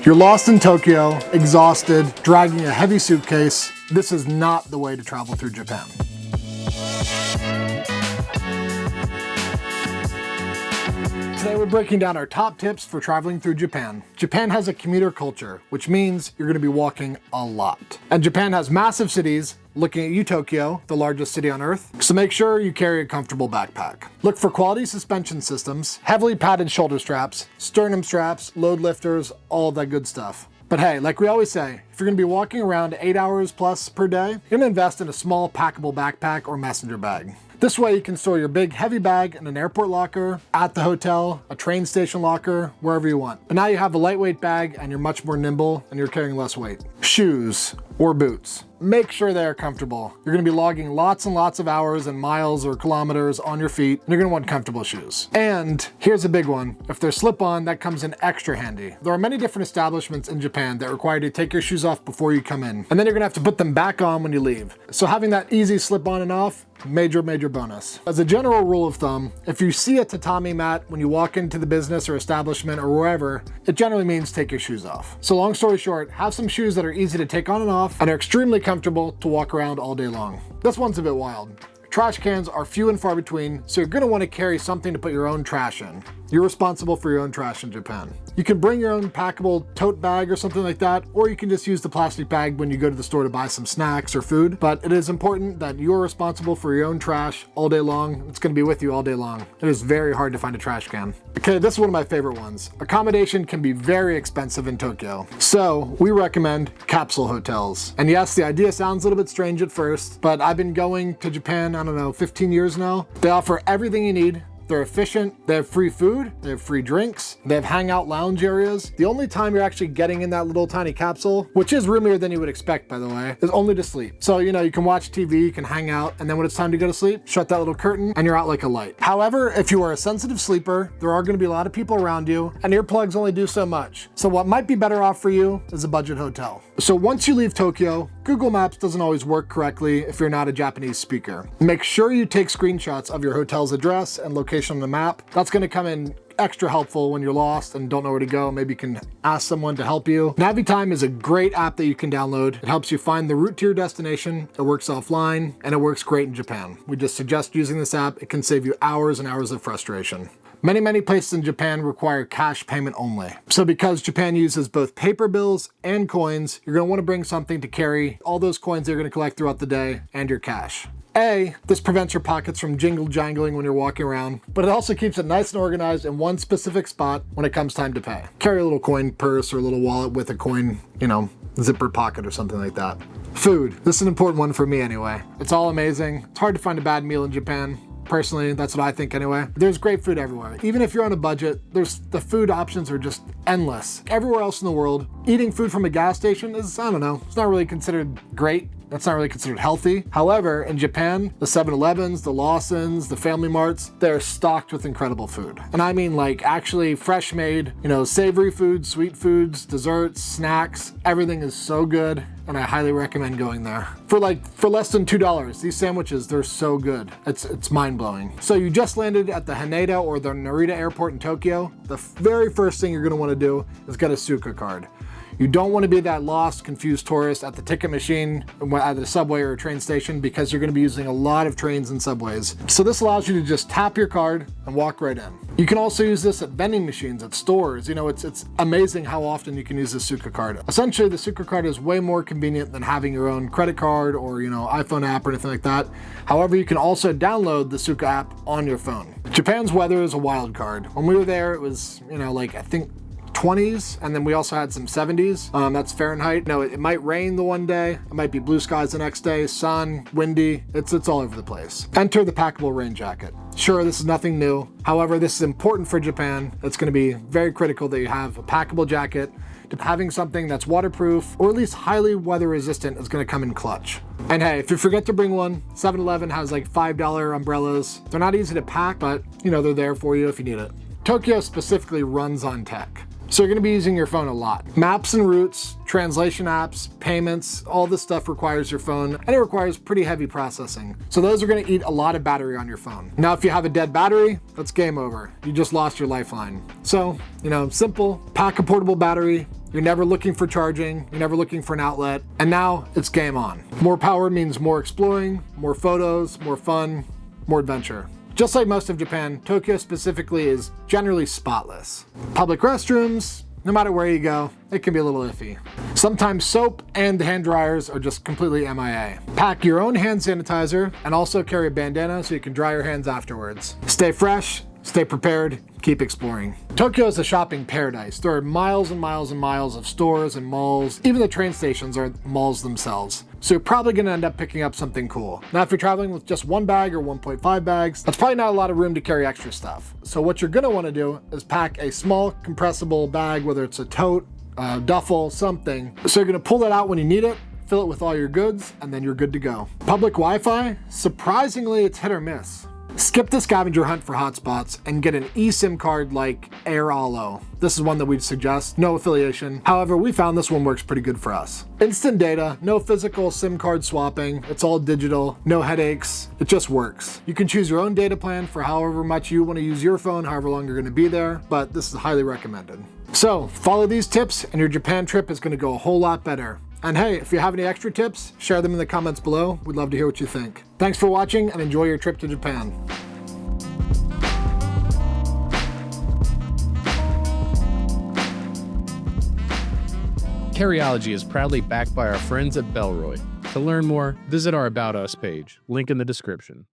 You're lost in Tokyo, exhausted, dragging a heavy suitcase. This is not the way to travel through Japan. Today we're breaking down our top tips for traveling through Japan. Japan has a commuter culture, which means you're going to be walking a lot. And Japan has massive cities, looking at you, Tokyo, the largest city on Earth. So make sure you carry a comfortable backpack. Look for quality suspension systems, heavily padded shoulder straps, sternum straps, load lifters, all of that good stuff. But hey, like we always say, if you're gonna be walking around 8 hours plus per day, you're gonna invest in a small packable backpack or messenger bag. This way you can store your big heavy bag in an airport locker, at the hotel, a train station locker, wherever you want. But now you have a lightweight bag and you're much more nimble and you're carrying less weight. Shoes or boots. Make sure they are comfortable. You're gonna be logging lots and lots of hours and miles or kilometers on your feet, and you're gonna want comfortable shoes. And here's a big one. If they're slip-on, that comes in extra handy. There are many different establishments in Japan that require you to take your shoes off before you come in. And then you're gonna have to put them back on when you leave. So having that easy slip on and off, major bonus. As a general rule of thumb, if you see a tatami mat when you walk into the business or establishment or wherever, it generally means take your shoes off. So long story short, have some shoes that are easy to take on and off and are extremely comfortable to walk around all day long. This one's a bit wild. Trash cans are few and far between, so you're gonna wanna carry something to put your own trash in. You're responsible for your own trash in Japan. You can bring your own packable tote bag or something like that, or you can just use the plastic bag when you go to the store to buy some snacks or food. But it is important that you're responsible for your own trash all day long. It's gonna be with you all day long. It is very hard to find a trash can. Okay, this is one of my favorite ones. Accommodation can be very expensive in Tokyo. So we recommend capsule hotels. And yes, the idea sounds a little bit strange at first, but I've been going to Japan, I don't know, 15 years now. They offer everything you need. They're efficient, they have free food, they have free drinks, they have hangout lounge areas. The only time you're actually getting in that little tiny capsule, which is roomier than you would expect by the way, is only to sleep. So you can watch TV, you can hang out, and then when it's time to go to sleep, shut that little curtain and you're out like a light. However, if you are a sensitive sleeper, there are gonna be a lot of people around you and earplugs only do so much. So what might be better off for you is a budget hotel. So once you leave Tokyo, Google Maps doesn't always work correctly if you're not a Japanese speaker. Make sure you take screenshots of your hotel's address and location on the map. That's gonna come in extra helpful when you're lost and don't know where to go. Maybe you can ask someone to help you. Navitime is a great app that you can download. It helps you find the route to your destination. It works offline and it works great in Japan. We just suggest using this app. It can save you hours and hours of frustration. Many places in Japan require cash payment only. So because Japan uses both paper bills and coins, you're gonna wanna bring something to carry all those coins that you're gonna collect throughout the day and your cash. This prevents your pockets from jangling when you're walking around, but it also keeps it nice and organized in one specific spot when it comes time to pay. Carry a little coin purse or a little wallet with a coin, zipper pocket or something like that. Food, this is an important one for me anyway. It's all amazing. It's hard to find a bad meal in Japan. Personally, that's what I think anyway. There's great food everywhere. Even if you're on a budget, the food options are just endless. Everywhere else in the world, eating food from a gas station is, I don't know, it's not really considered great. That's not really considered healthy. However, in Japan, the 7-Elevens, the Lawsons, the Family Marts, they're stocked with incredible food. And I mean like actually fresh made, savory foods, sweet foods, desserts, snacks, everything is so good. And I highly recommend going there. For less than $2, these sandwiches, they're so good. It's mind-blowing. So you just landed at the Haneda or the Narita airport in Tokyo. The very first thing you're gonna wanna do is get a Suica Card. You don't want to be that lost, confused tourist at the ticket machine at the subway or a train station because you're going to be using a lot of trains and subways. So this allows you to just tap your card and walk right in. You can also use this at vending machines, at stores. It's amazing how often you can use the Suica Card. Essentially, the Suica Card is way more convenient than having your own credit card or iPhone app or anything like that. However, you can also download the Suica app on your phone. Japan's weather is a wild card. When we were there, it was, I think 20s, and then we also had some 70s. That's Fahrenheit. It might rain the one day, it might be blue skies the next day, sun, windy, it's all over the place. Enter the packable rain jacket. Sure, this is nothing new. However, this is important for Japan. It's gonna be very critical that you have a packable jacket. Having something that's waterproof or at least highly weather resistant is gonna come in clutch. And hey, if you forget to bring one, 7-Eleven has like $5 umbrellas. They're not easy to pack, but they're there for you if you need it. Tokyo specifically runs on tech. So you're gonna be using your phone a lot. Maps and routes, translation apps, payments, all this stuff requires your phone, and it requires pretty heavy processing. So those are gonna eat a lot of battery on your phone. Now, if you have a dead battery, that's game over. You just lost your lifeline. So, simple, pack a portable battery, You're never looking for charging, you're never looking for an outlet, and now it's game on. More power means more exploring, more photos, more fun, more adventure. Just like most of Japan, Tokyo specifically is generally spotless. Public restrooms, no matter where you go, it can be a little iffy. Sometimes soap and hand dryers are just completely MIA. Pack your own hand sanitizer and also carry a bandana so you can dry your hands afterwards. Stay fresh, stay prepared, keep exploring. Tokyo is a shopping paradise. There are miles and miles and miles of stores and malls. Even the train stations are malls themselves. So you're probably gonna end up picking up something cool. Now, if you're traveling with just 1 bag or 1.5 bags, that's probably not a lot of room to carry extra stuff. So what you're gonna wanna do is pack a small compressible bag, whether it's a tote, duffel, something. So you're gonna pull that out when you need it, fill it with all your goods, and then you're good to go. Public Wi-Fi, surprisingly, it's hit or miss. Skip the scavenger hunt for hotspots and get an eSIM card like AirAllo. This is one that we'd suggest, no affiliation. However, we found this one works pretty good for us. Instant data, no physical SIM card swapping, it's all digital, no headaches, it just works. You can choose your own data plan for however much you want to use your phone, however long you're going to be there, but this is highly recommended. So follow these tips and your Japan trip is going to go a whole lot better. And hey, if you have any extra tips, share them in the comments below. We'd love to hear what you think. Thanks for watching and enjoy your trip to Japan. Carryology is proudly backed by our friends at Bellroy. To learn more, visit our About Us page, link in the description.